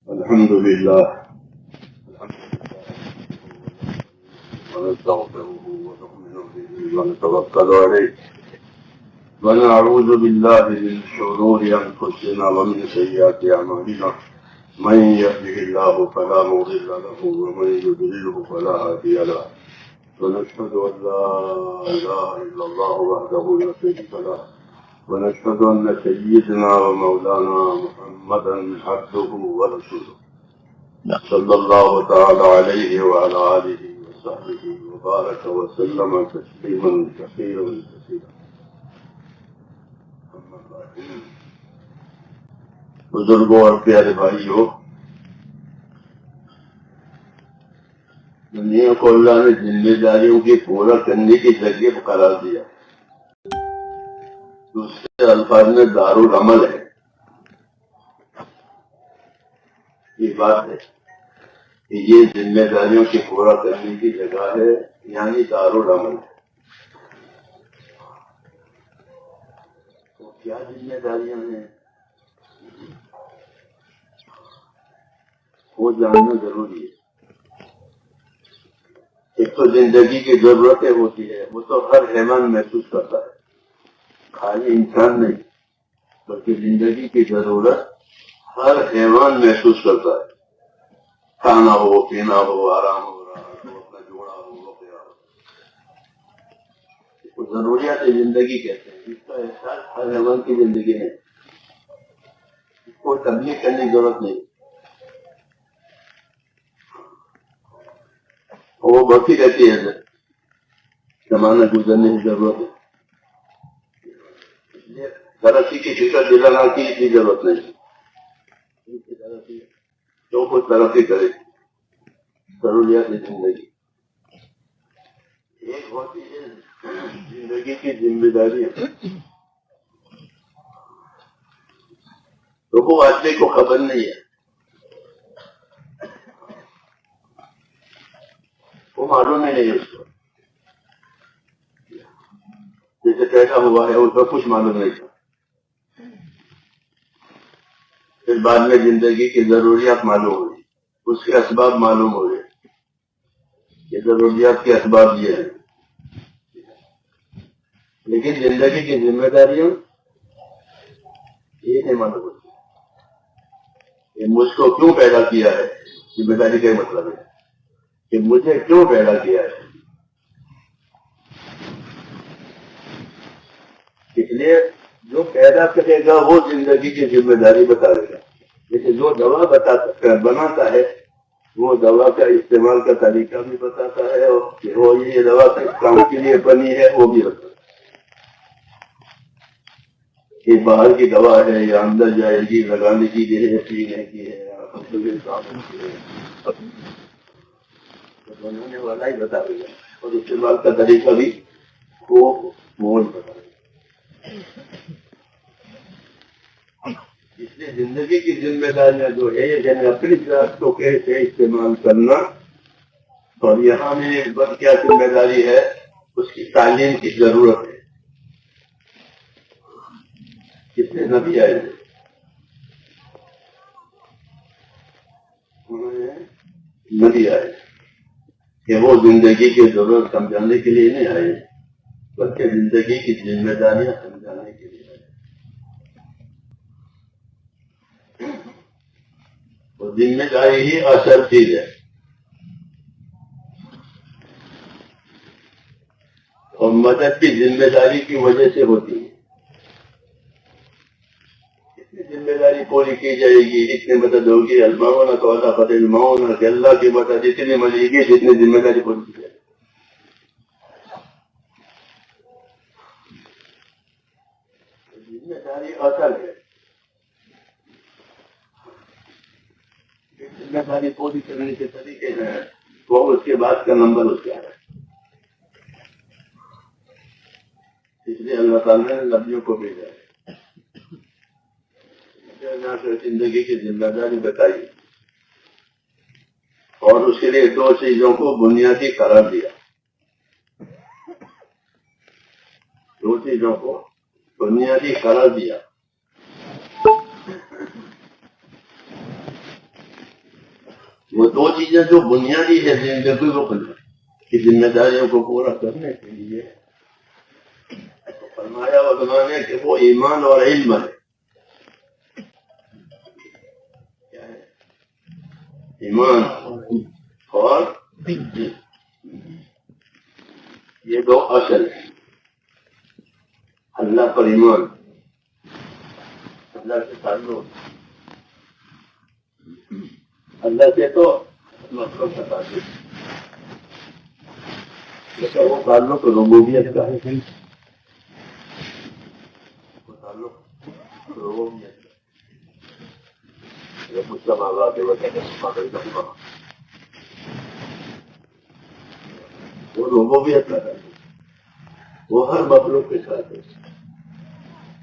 الحمد لله ونستغفره ونؤمن به ونتوكل عليه ونعوذ بالله من شرور أنفسنا ومن سيئات أعمالنا من يهده الله فلا مضل له ومن يضلله فلا هادي له ونشهد أن لا إله إلا الله وحده لا شريك له ونشهد أن سيدنا ومولانا محمدا عبده ورسوله صلى الله تعالى عليه وعلى آله وصحبه وبارك وسلم تسليما كثيرا كثيرا. بزرگوں اور پیارے بھائیوں، دنیا کو اللہ نے ذمہ داریوں کی پورا کرنے کی جگہ قرار دیا. دوسرے الفاظ میں دارالعمل ہے. یہ بات ہے کہ یہ ذمہ داریوں کی پورا کرنے کی جگہ ہے، یعنی دارالعمل ہے. تو کیا ذمہ داریاں ہیں وہ جاننا ضروری ہے. ایک تو زندگی کی ضرورتیں ہوتی ہے، وہ تو ہر حیوان محسوس کرتا ہے، خالی انسان نہیں بلکہ زندگی کی ضرورت ہر حیوان محسوس کرتا ہے. کھانا ہو، پینا ہو، آرام ہو رہا ہو، اپنا جوڑا ہو، وغیرہ ہو، ضروریات زندگی کہتے ہیں. اس کا احساس ہر حیوان کی زندگی ہے، اس کو تبلیغ کرنے کی ضرورت نہیں. وہ بڑھتی رہتی ہے، زمانہ گزرنے کی ضرورت ہے. اس لیے ترقی کی فکر دلانا کی اتنی ضرورت نہیں. جو کچھ ترقی کرے، ضروریات زندگی. ایک ہوتی ہے زندگی کی ذمہ داریاں. تو وہ آدمی کو خبر نہیں ہے، وہ معلوم ہی نہیں ہے اس کو. جیسے پیدا ہوا ہے اس کو کچھ معلوم نہیں تھا، پھر بعد میں زندگی کی ضروریات معلوم ہوئی، اس کے اسباب معلوم ہو گئے. یہ ضروریات کے اسباب یہ ہیں. لیکن زندگی کی ذمہ داریاں یہ نہیں معلوم ہوتی. یہ مجھ کو کیوں پیدا کیا ہے، ذمہ داری کا مطلب ہے کہ مجھے کیوں پیدا کیا ہے. اس لیے جو پیدا کرے گا وہ زندگی کی ذمہ داری بتا دے گا. جیسے جو دوا بناتا ہے وہ دوا کا استعمال کا طریقہ بھی بتاتا ہے، اور وہ یہ دوا کس کام کے لیے بنی ہے وہ بھی بتاتا ہے. یہ باہر کی دوا ہے یا اندر جائے گی، لگانے کی ہے، پینے کی ہے، بنانے والا ہی بتا دے گا، اور استعمال کا طریقہ بھی وہ بتا دے گا. اس لیے زندگی کی ذمہ داریاں جو ہے یعنی اپنی ذات کو کیسے استعمال کرنا. اور یہاں میں بس کیا ذمہ داری ہے، اس کی تعلیم کی ضرورت ہے. کتنے نبی آئے تھے، نبی آئے کہ وہ زندگی کی ضرورت سمجھانے کے لیے نہیں آئے بلکہ زندگی کی ذمہ داریاں سمجھانے کے لیے آئے. وہ ذمہ داری ہی اصل چیز ہے. اور مدد کی ذمہ داری کی وجہ سے ہوتی ہے. اتنی ذمہ داری پوری کی جائے گی، اتنی مدد ہوگی. المعون کو اللہ فتح المعون کہ اللہ کی مدد اتنی ملے گی جتنی ذمہ داری پوری کی جائے گی. ذمہ داری اصل ہے. ذمہ داری پوری کرنے کے طریقے ہیں، وہ اس کے بعد کا نمبر اس کے آ رہا ہے. اس لیے اللہ تعالیٰ نے نبیوں کو بھیجا ہے، زندگی کی ذمہ داری بتائی اور اس کے لیے دو چیزوں کو بنیادی قرار دیا. دو چیزوں کو بنیادی قرار دیا. وہ دو چیزیں جو بنیادی ہے زندگی کی ذمہ داریوں کو پورا کرنے کے لیے فرمایا علماء نے کہ وہ ایمان اور علم ہے. کیا ہے؟ ایمان اور یہ دو اصل ہیں. اللہ پر ایمان، اللہ سے تعلق، اللہ سے تو مطلب کا تعلق، وہ تعلق ربوبیت کا ہے، وہ تعلق ربوبیت کا ہے. مسلم آزاد کے وقت وہ ربوبیت کا تعلق، وہ ہر مخلوق کے ساتھ ہے.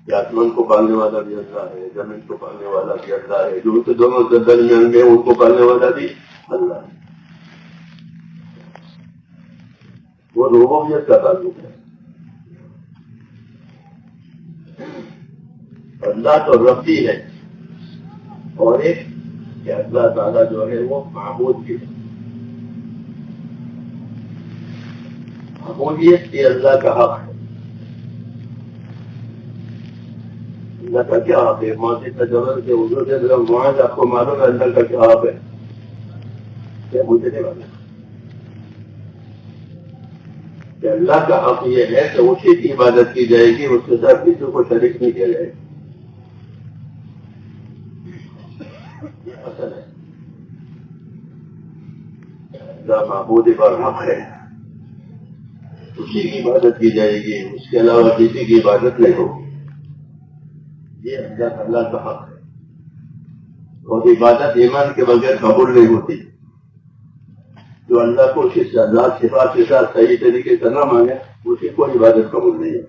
کہ آسمان کو پالنے والا بھی اللہ ہے، زمین کو پالنے والا بھی اللہ ہے، جو ان کے دونوں درمیان میں ان کو پالنے والا بھی اللہ ہے. وہ ربوبیت کا تعلق ہے. اللہ تو ربی ہے، اور ایک کہ اللہ تعالیٰ جو ہے وہ معبود بھی ہے. معبودیت یہ اللہ کا حق ہے. اللہ کا کیا حق ہے؟ ماضی تجربہ سے حضور سے معاذ آپ کو معلوم ہے اللہ کا کیا حق ہے؟ کیا مجھے نہیں معلوم کہ اللہ کا حق یہ ہے کہ اسی کی عبادت کی جائے گی، اس کے ساتھ کسی کو شریک نہیں کیا جائے گا. یہ اصل ہے. اللہ معبود پر حق ہے، اسی کی عبادت کی جائے گی، اس کے علاوہ کسی کی عبادت نہیں ہوگی. یہ اللہ کا حق ہے. اور عبادت ایمان کے بغیر قبول نہیں ہوتی. جو اللہ کو اس ذات صفات کے ساتھ صحیح طریقے سے نہ مانے، اس کی کوئی عبادت قبول نہیں ہے.